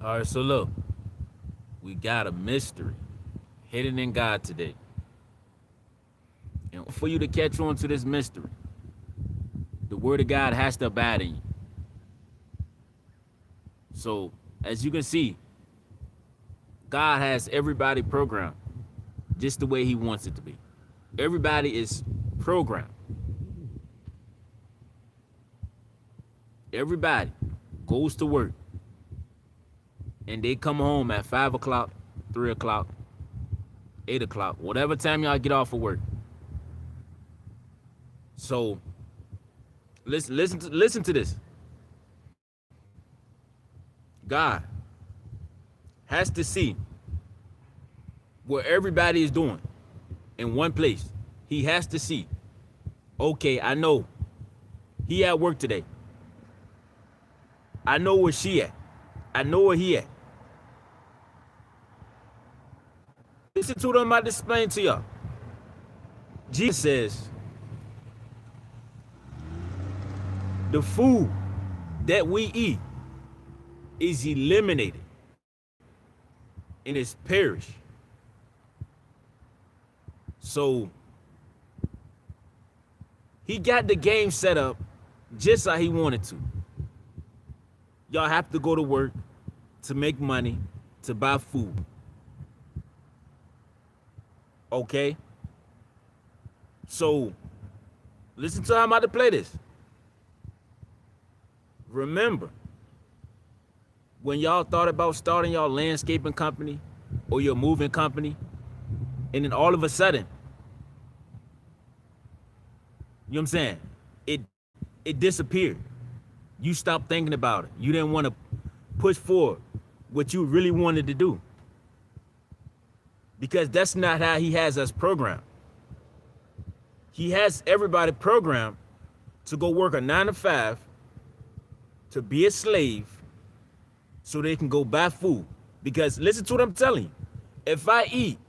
All right, so look, we got a mystery hidden in God today. And for you to catch on to this mystery, the word of God has to abide in you. So, as you can see, God has everybody programmed just the way He wants it to be. Everybody is programmed. Everybody goes to work and they come home at 5 o'clock, 3 o'clock, 8 o'clock, whatever time y'all get off of work. So listen to this. God has to see what everybody is doing in one place. He has to see, okay, I know he at work today. I know where she at. I know where he at. Listen to what I'm about to explain to y'all. Jesus says, the food that we eat is eliminated and is perished. So he got the game set up just how he wanted to. Y'all have to go to work to make money to buy food. Okay? So listen to how I'm about to play this. Remember, when y'all thought about starting your landscaping company or your moving company, and then all of a sudden, you know what I'm saying? It disappeared. You stopped thinking about it. You didn't want to push forward what you really wanted to do. Because that's not how he has us programmed. He has everybody programmed to go work a 9 to 5, to be a slave, so they can go buy food. Because listen to what I'm telling you. If I eat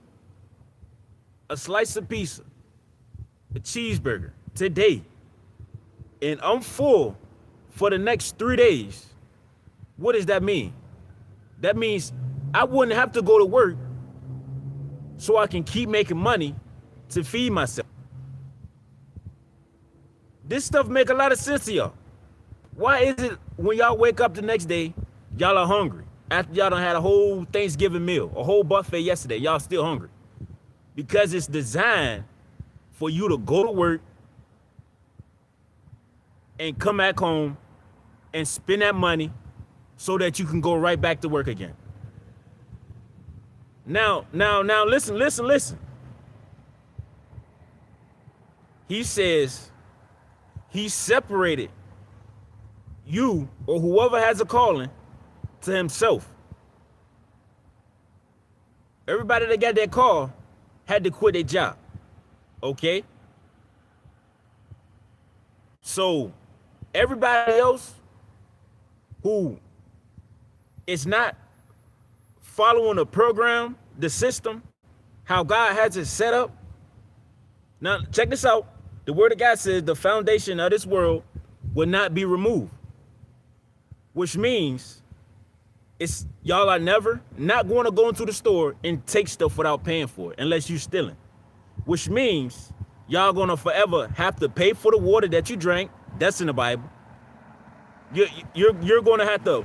a slice of pizza, a cheeseburger today, and I'm full for the next 3 days, what does that mean? That means I wouldn't have to go to work so I can keep making money to feed myself. This stuff make a lot of sense to y'all. Why is it when y'all wake up the next day, y'all are hungry? After y'all done had a whole Thanksgiving meal, a whole buffet yesterday, y'all still hungry. Because it's designed for you to go to work and come back home and spend that money so that you can go right back to work again. Now, listen. He says he separated you or whoever has a calling to himself. Everybody that got that call had to quit their job. Okay? So everybody else who is not following the program, the system, how God has it set up. Now, check this out. The word of God says the foundation of this world will not be removed, which means it's y'all are never not going to go into the store and take stuff without paying for it unless you're stealing, which means y'all going to forever have to pay for the water that you drank. That's in the Bible. You're going to have to, you know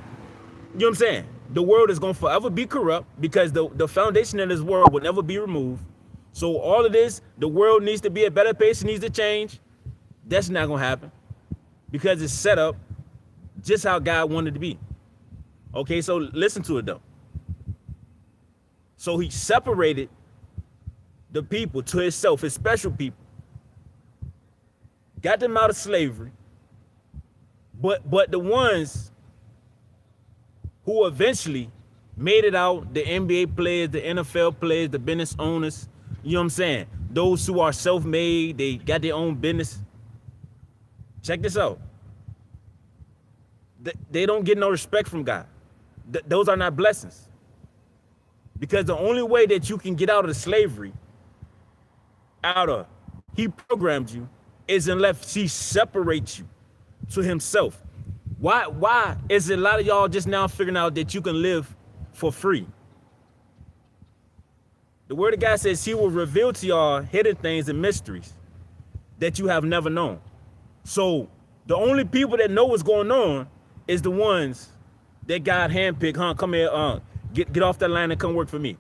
what I'm saying? The world is going to forever be corrupt because the foundation of this world will never be removed. So all of this, the world needs to be a better place, it needs to change. That's not going to happen because it's set up just how God wanted it to be. Okay, so listen to it though. So he separated the people to himself, his special people, got them out of slavery. But the ones who eventually made it out, the NBA players, the NFL players, the business owners, you know what I'm saying? Those who are self-made, they got their own business. Check this out. They don't get no respect from God. Those are not blessings. Because the only way that you can get out of slavery, he programmed you, is unless he separates you to himself. Why is it a lot of y'all just now figuring out that you can live for free? The word of God says he will reveal to y'all hidden things and mysteries that you have never known. So the only people that know what's going on is the ones that God handpicked. Come here, get off that line and come work for me.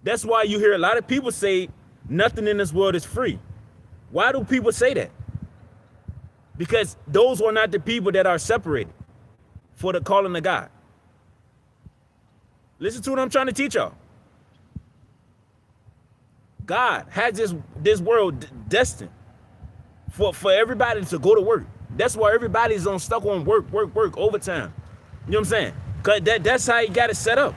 That's why you hear a lot of people say nothing in this world is free. Why do people say that? Because those are not the people that are separated for the calling of God. Listen to what I'm trying to teach y'all. God has this world destined for everybody to go to work. That's why everybody's stuck on work, overtime. You know what I'm saying? Because that's how he got it set up.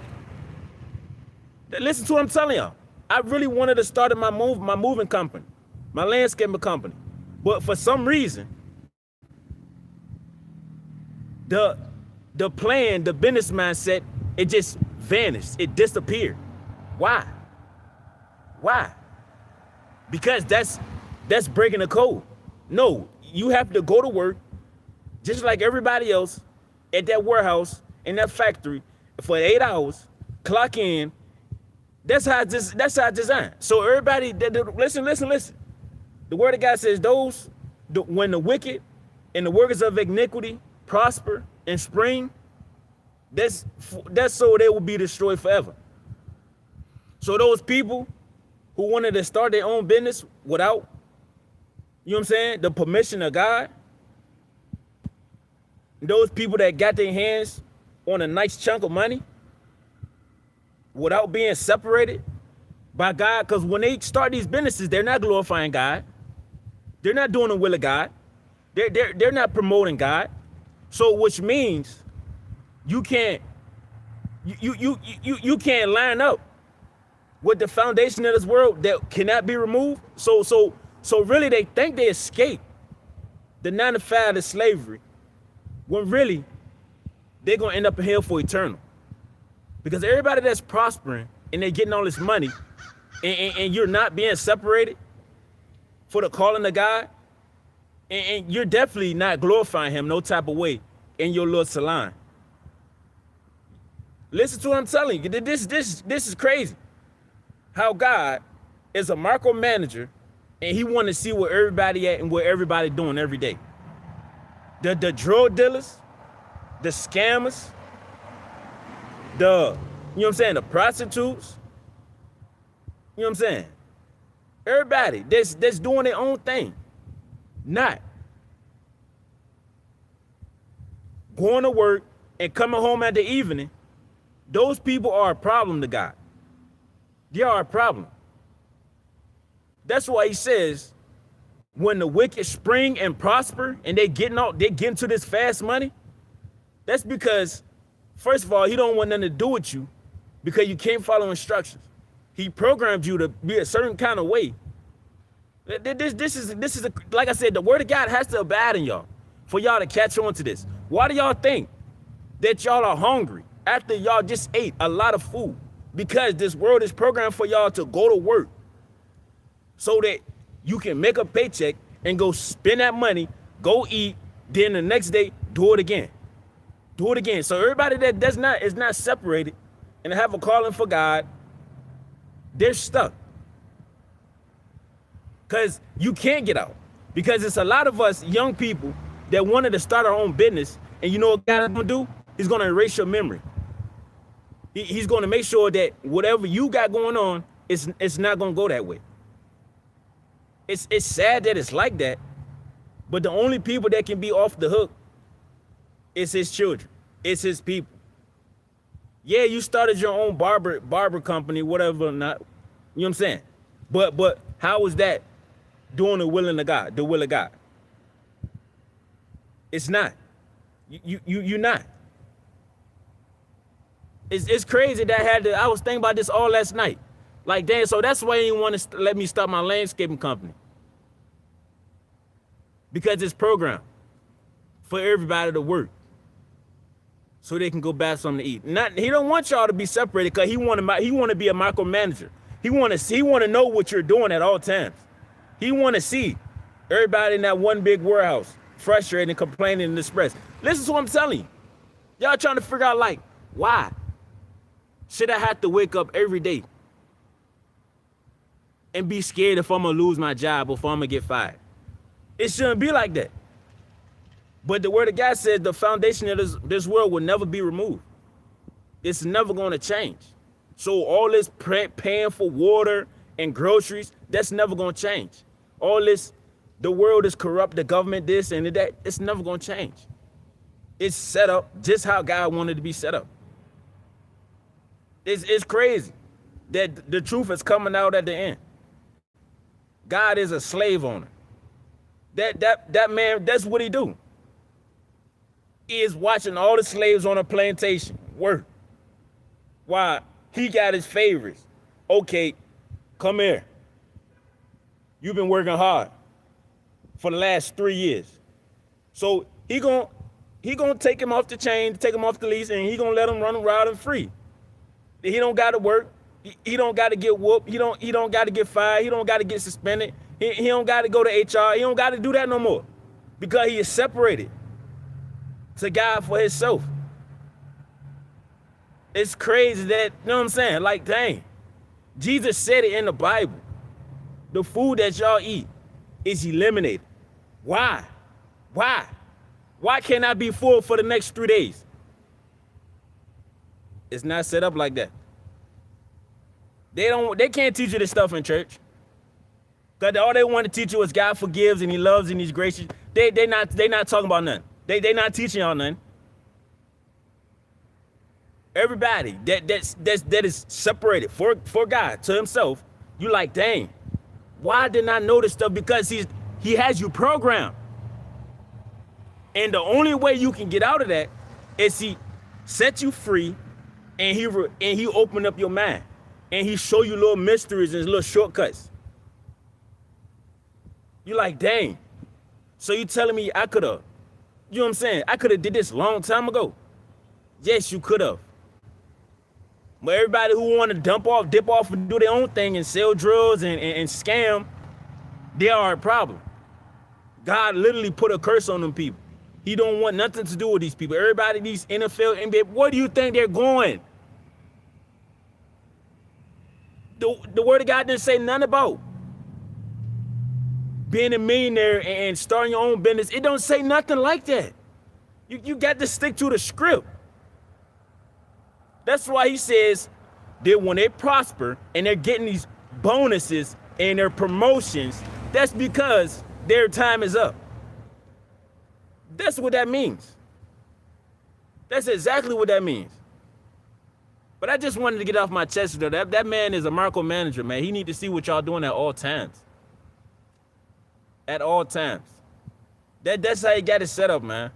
Listen to what I'm telling y'all. I really wanted to start my moving company, my landscaping company. But for some reason, the plan, the business mindset, it just vanished. It disappeared. Why? Because that's breaking the code. No, you have to go to work just like everybody else at that warehouse, in that factory for 8 hours, clock in. That's how it's designed. So everybody, listen. The word of God says when the wicked and the workers of iniquity prosper and spring, that's so they will be destroyed forever. So those people who wanted to start their own business without, you know what I'm saying, the permission of God, those people that got their hands on a nice chunk of money without being separated by God, because when they start these businesses, they're not glorifying God. They're not doing the will of God. They're not promoting God. So which means you can't line up with the foundation of this world that cannot be removed. So really they think they escaped the 9 to 5 of slavery, when really they're gonna end up in hell for eternal. Because everybody that's prospering and they're getting all this money and you're not being separated for the calling of God, and you're definitely not glorifying him no type of way in your little salon. Listen to what I'm telling you. This is crazy. How God is a micromanager and he want to see where everybody at and what everybody doing every day. The drug dealers, the scammers, you know what I'm saying, the prostitutes, you know what I'm saying? Everybody that's doing their own thing, not going to work and coming home at the evening. Those people are a problem to God. They are a problem. That's why he says, when the wicked spring and prosper and they get into this fast money, that's because, first of all, he don't want nothing to do with you because you can't follow instructions. He programmed you to be a certain kind of way. This is like I said, the word of God has to abide in y'all for y'all to catch on to this. Why do y'all think that y'all are hungry after y'all just ate a lot of food? Because this world is programmed for y'all to go to work so that you can make a paycheck and go spend that money, go eat, then the next day do it again. Do it again. So everybody that is not separated and have a calling for God, they're stuck. Because you can't get out. Because it's a lot of us young people that wanted to start our own business, and you know what God is going to do? He's going to erase your memory. He's going to make sure that whatever you got going on, it's not going to go that way. It's sad that it's like that, but the only people that can be off the hook is his children. It's his people. Yeah, you started your own barber company, whatever, not, you know what I'm saying? But how is that doing the will of God, the will of God? It's not. You're not. It's crazy that I was thinking about this all last night. Like, damn, so that's why he didn't want to let me start my landscaping company. Because it's programmed for everybody to work so they can go buy something to eat. He don't want y'all to be separated because he want to be a micromanager. He want to know what you're doing at all times. He want to see everybody in that one big warehouse frustrated and complaining and depressed. Listen to what I'm telling you. Y'all trying to figure out, like, why should I have to wake up every day and be scared if I'm gonna lose my job or if I'm gonna get fired? It shouldn't be like that. But the word of God says the foundation of this world will never be removed. It's never gonna change. So all this paying for water and groceries, that's never gonna change. All this, the world is corrupt, the government this and that, it's never gonna change. It's set up just how God wanted it to be set up. It's crazy that the truth is coming out at the end. God is a slave owner. That man, that's what he do. He is watching all the slaves on a plantation work while he got his favorites. Okay, come here. You've been working hard for the last 3 years. So he gonna take him off the chain, take him off the leash, and he gonna let him run around and free. He don't gotta work. He don't gotta get whooped. He don't gotta get fired. He don't gotta get suspended. He don't gotta go to HR. He don't gotta do that no more. Because he is separated to God for himself. It's crazy that, you know what I'm saying? Like, dang. Jesus said it in the Bible. The food that y'all eat is eliminated. Why? Why? Why can't I be full for the next 3 days? It's not set up like that. They can't teach you this stuff in church. Because all they want to teach you is God forgives and he loves and he's gracious. They not talking about nothing. They not teaching y'all nothing. Everybody that is separated for God to himself, you like, dang, why didn't I know this stuff? Because he has you programmed. And the only way you can get out of that is he set you free and he open up your mind and he show you little mysteries and little shortcuts. You like, dang. So you telling me I could have, you know what I'm saying? I could have did this a long time ago. Yes, you could have. But everybody who want to dip off and do their own thing and sell drugs and scam, they are a problem. God literally put a curse on them people. He don't want nothing to do with these people. Everybody, these NFL, NBA, where do you think they're going? The word of God didn't say nothing about being a millionaire and starting your own business. It don't say nothing like that. You got to stick to the script. That's why he says that when they prosper and they're getting these bonuses and their promotions, that's because their time is up. That's what that means. That's exactly what that means. But I just wanted to get off my chest though. That man is a micromanager, man. He need to see what y'all doing at all times. At all times. That's how he got it set up, man.